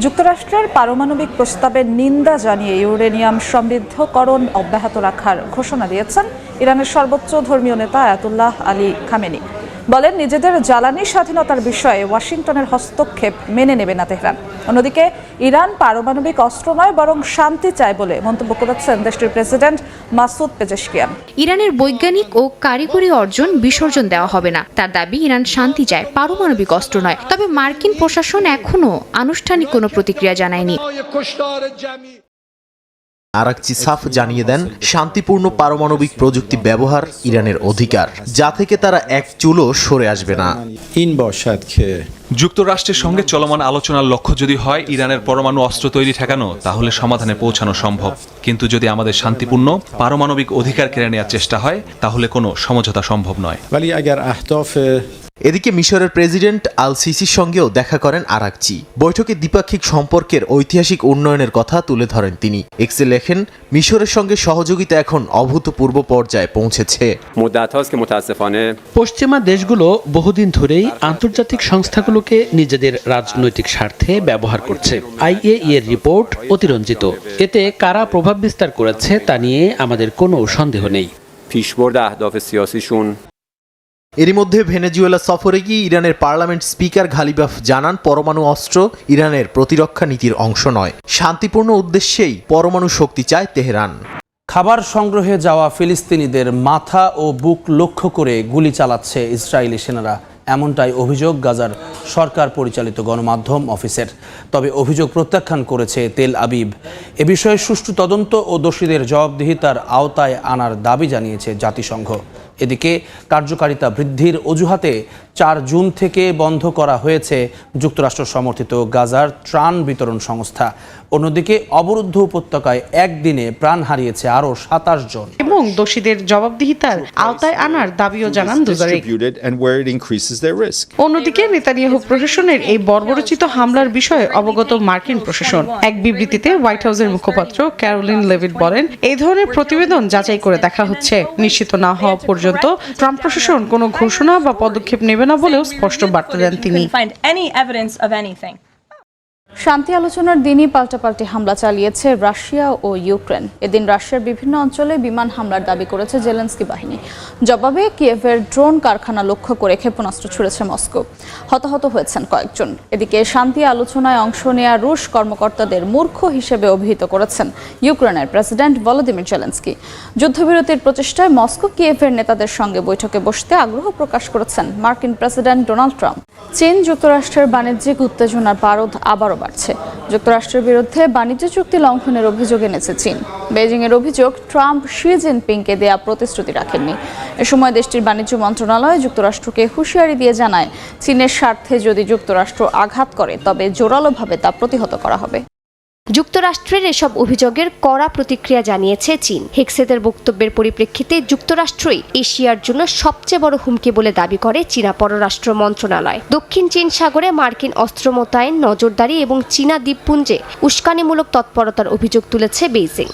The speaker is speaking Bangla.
যুক্তরাষ্ট্রের পারমাণবিক প্রস্তাবের নিন্দা জানিয়ে ইউরেনিয়াম সমৃদ্ধকরণ অব্যাহত রাখার ঘোষণা দিয়েছেন ইরানের সর্বোচ্চ ধর্মীয় নেতা আয়াতুল্লাহ আলী খামেনি। বলেন, নিজেদের জ্বালানি স্বাধীনতার বিষয়ে ওয়াশিংটনের হস্তক্ষেপ মেনে নেবে না তেহরান। অন্যদিকে ইরান পারমাণবিক অস্ত্র নয় বরং শান্তি চায় বলে মন্তব্য করেছেন দেশটির প্রেসিডেন্ট মাসুদ পেজেশকিয়ান। ইরানের বৈজ্ঞানিক ও কারিগরি অর্জন বিসর্জন দেওয়া হবে না। তার দাবি, ইরান শান্তি চায়, পারমাণবিক অস্ত্র নয়। তবে মার্কিন প্রশাসন এখনো আনুষ্ঠানিক কোনো প্রতিক্রিয়া জানায়নি। আরাকচি সাফ জানিয়ে দেন, শান্তিপূর্ণ পারমাণবিক প্রযুক্তি ব্যবহার ইরানের অধিকার, যা থেকে তারা এক চুলও সরে আসবে না। যুক্তরাষ্ট্রের সঙ্গে চলমান আলোচনার লক্ষ্য যদি হয় ইরানের পরমাণু অস্ত্র তৈরি ঠেকানো, তাহলে সমাধানে পৌঁছানো সম্ভব। কিন্তু যদি আমাদের শান্তিপূর্ণ পারমাণবিক অধিকার কেড়ে নেওয়ার চেষ্টা হয়, তাহলে কোনো সমঝোতা সম্ভব নয়। এদিকে মিশরের প্রেসিডেন্ট আল সিসির সঙ্গেও দেখা করেন আরাকচি। বৈঠকে দ্বিপাক্ষিক সম্পর্কের ঐতিহাসিক উন্নয়নের কথা তুলে ধরেন তিনি। এক্সে লেখেন, মিশরের সঙ্গে সহযোগিতা এখন অভূতপূর্ব পর্যায়ে পৌঁছেছে। পশ্চিমা দেশগুলো বহুদিন ধরেই আন্তর্জাতিক সংস্থাগুলোকে নিজেদের রাজনৈতিক স্বার্থে ব্যবহার করছে। আইএই এর রিপোর্ট অতিরঞ্জিত। এতে কারা প্রভাব বিস্তার করেছে তা নিয়ে আমাদের কোনো সন্দেহ নেই। এরই মধ্যে ভেনেজুয়েলা সফরে গিয়ে ইরানের পার্লামেন্ট স্পিকার ঘালিবাফ জানান, পরমাণু অস্ত্র ইরানের প্রতিরক্ষা নীতির অংশ নয়। শান্তিপূর্ণ উদ্দেশ্যেই পরমাণু শক্তি চায় তেহরান। খাবার সংগ্রহে যাওয়া ফিলিস্তিনিদের মাথা ও বুক লক্ষ্য করে গুলি চালাচ্ছে ইসরায়েলি সেনারা, এমনটাই অভিযোগ গাজার সরকার পরিচালিত গণমাধ্যম অফিসের। তবে অভিযোগ প্রত্যাখ্যান করেছে তেল আবিব। এ বিষয়ে সুষ্ঠু তদন্ত ও দোষীদের জবাবদিহিতার আওতায় আনার দাবি জানিয়েছে জাতিসংঘ। এদিকে কার্যকারিতা বৃদ্ধির অজুহাতে 4 জুন থেকে বন্ধ করা হয়েছে যুক্তরাষ্ট্র সমর্থিত গাজার ত্রাণ বিতরণ সংস্থা। অন্যদিকে অবরুদ্ধ উপত্যকায় একদিনে প্রাণ হারিয়েছে আরও 27 জন এবং দোষীদের জবাবদিহিতার আওতায় আনার দাবিও জানান দুজারিক। অন্যদিকে নেতানিয়াহু প্রশাসনের এই বর্বরোচিত হামলার বিষয়ে অবগত মার্কিন প্রশাসন। এক বিবৃতিতে হোয়াইট হাউসের মুখপাত্র ক্যারোলিন লেভিট বলেন, এই ধরনের প্রতিবেদন যাচাই করে দেখা হচ্ছে। নিশ্চিত না হওয়া পর্যন্ত ট্রাম্প প্রশাসন কোনো ঘোষণা বা পদক্ষেপ নেবে না বলেও স্পষ্ট বার্তা দেন তিনি। শান্তি আলোচনার দিনই পাল্টাপাল্টি হামলা চালিয়েছে রাশিয়া ও ইউক্রেন। এদিন রাশিয়ার বিভিন্ন অঞ্চলে বিমান হামলার দাবি করেছে জেলেনস্কি বাহিনী। জবাবে কিয়েভের ড্রোন কারখানা লক্ষ্য করে ক্ষেপণাস্ত্র ছুড়েছে মস্কো। হতাহত হয়েছেন কয়েকজন। এদিকে শান্তি আলোচনায় অংশ নেওয়া রুশ কর্মকর্তাদের মূর্খ হিসেবে অভিহিত করেছেন ইউক্রেনের প্রেসিডেন্ট ভলোদিমির জেলেনস্কি। যুদ্ধবিরতির প্রচেষ্টায় মস্কো কিয়েভের নেতাদের সঙ্গে বৈঠকে বসতে আগ্রহ প্রকাশ করেছেন মার্কিন প্রেসিডেন্ট ডোনাল্ড ট্রাম্প। চীন যুক্তরাষ্ট্রের বাণিজ্যিক উত্তেজনার পারদ আবারও বাড়ছে। যুক্তরাষ্ট্রের বিরুদ্ধে বাণিজ্য চুক্তি লঙ্ঘনের অভিযোগ এনেছে চীন। বেজিংয়ের অভিযোগ, ট্রাম্প শি জিনপিংকে দেয়া প্রতিশ্রুতি রাখেননি। এ সময় দেশটির বাণিজ্য মন্ত্রণালয় যুক্তরাষ্ট্রকে হুঁশিয়ারি দিয়ে জানায়, চীনের স্বার্থে যদি যুক্তরাষ্ট্র আঘাত করে তবে জোরালোভাবে তা প্রতিহত করা হবে। যুক্তরাষ্ট্রের এসব অভিযোগের কড়া প্রতিক্রিয়া জানিয়েছে চীন। হেক্সেতের বক্তব্যের পরিপ্রেক্ষিতে যুক্তরাষ্ট্রই এশিয়ার জন্য সবচেয়ে বড় হুমকি বলে দাবি করে চীনা পররাষ্ট্র মন্ত্রণালয়। দক্ষিণ চীন সাগরে মার্কিন অস্ত্র মোতায়েন, নজরদারি এবং চীনা দ্বীপপুঞ্জে উস্কানিমূলক তৎপরতার অভিযোগ তুলেছে বেইজিং।